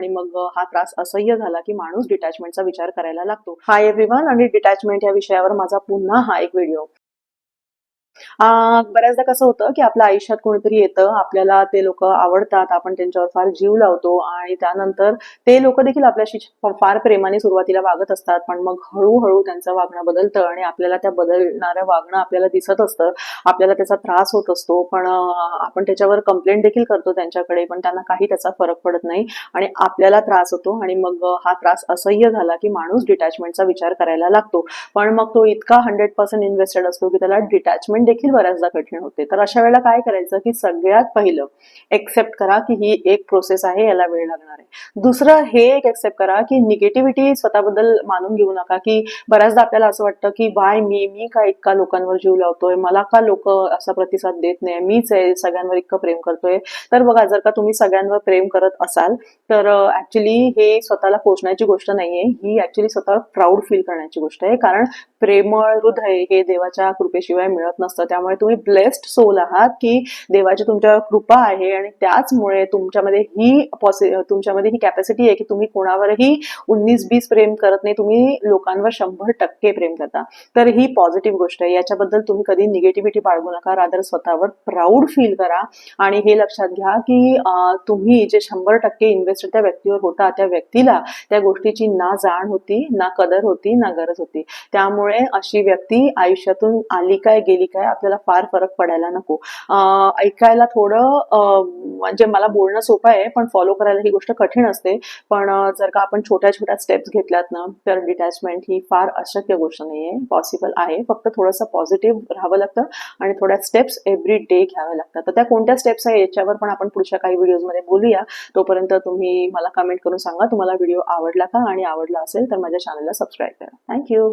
आणि मग हा त्रास असह्य झाला की माणूस डिटॅचमेंटचा विचार करायला लागतो. हाय एव्हरीवन, आणि डिटॅचमेंट या विषयावर माझा पुन्हा हा एक व्हिडिओ. बऱ्याचदा कसं होतं की आपल्या आयुष्यात कोणीतरी येतं, आपल्याला ते लोक आवडतात, आपण त्यांच्यावर फार जीव लावतो आणि त्यानंतर ते लोक देखील आपल्याशी फार प्रेमाने सुरुवातीला वागत असतात, पण मग हळूहळू त्यांचं वागणं बदलतं आणि आपल्याला त्या बदलणाऱ्या वागणं आपल्याला दिसत असतं, आपल्याला त्याचा त्रास होत असतो, पण आपण त्याच्यावर कंप्लेंट देखील करतो त्यांच्याकडे, पण त्यांना काही त्याचा फरक पडत नाही आणि आपल्याला त्रास होतो आणि मग हा त्रास असह्य झाला की माणूस डिटॅचमेंटचा विचार करायला लागतो. पण मग तो इतका 100% इन्व्हेस्टेड असतो की त्याला डिटॅचमेंट देखील बऱ्याचदा कठीण होते. तर अशा वेळेला काय करायचं की सगळ्यात पहिलं एक्सेप्ट करा की ही एक प्रोसेस आहे, याला वेळ लागणार आहे. दुसरं हे एक एक्सेप्ट करा की निगेटिव्हिटी स्वतःबद्दल मानून घेऊ नका, की बऱ्याचदा आपल्याला असं वाटतं की बाय मी का इतका लोकांवर जीव लावतोय, मला का लोक असा प्रतिसाद देत नाही, मीच आहे सगळ्यांवर इतकं प्रेम करतोय. तर बघा, जर का तुम्ही सगळ्यांवर प्रेम करत असाल तर ऍक्च्युली हे स्वतःला पोचण्याची गोष्ट नाहीये, ही ऍक्च्युली स्वतःवर प्राऊड फील करण्याची गोष्ट आहे. कारण प्रेमळ हृदय हे देवाच्या कृपेशिवाय मिळत नसतं. त्यामुळे तुम्ही ब्लेस्ड सोल आहात की देवाची तुमच्यावर कृपा आहे आणि त्याचमुळे तुमच्यामध्ये ही कॅपॅसिटी आहे की तुम्ही कोणावरही 19-20 प्रेम करत नाही, तुम्ही लोकांवर 100% प्रेम करता. तर ही पॉझिटिव्ह गोष्ट आहे, याच्याबद्दल तुम्ही कधी निगेटिव्हिटी बाळगू नका, रादर स्वतःवर प्राऊड फील करा. आणि हे लक्षात घ्या की तुम्ही जे 100% इन्व्हेस्ट त्या व्यक्तीवर होता, त्या व्यक्तीला त्या गोष्टीची ना जाण होती, ना कदर होती, ना गरज होती. त्यामुळे अशी व्यक्ती आयुष्यातून आली काय गेली काय आपल्याला फार फरक पडायला नको. ऐकायला थोडं म्हणजे मला बोलणं सोपं आहे, पण फॉलो करायला ही गोष्ट कठीण असते. पण जर का आपण छोट्या छोट्या स्टेप्स घेतल्यात ना, तर डिटॅचमेंट ही फार अशक्य गोष्ट नाहीये, पॉसिबल आहे. फक्त थोडंसं पॉझिटिव्ह राहावं लागतं आणि थोड्या स्टेप्स एव्हरी डे घ्याव्या लागतात. तर त्या कोणत्या स्टेप्स आहे याच्यावर पण आपण पुढच्या काही व्हिडिओजमध्ये बोलूया. तोपर्यंत तुम्ही मला कमेंट करून सांगा तुम्हाला व्हिडिओ आवडला का, आणि आवडला असेल तर माझ्या चॅनलला सबस्क्राईब करा. थँक्यू.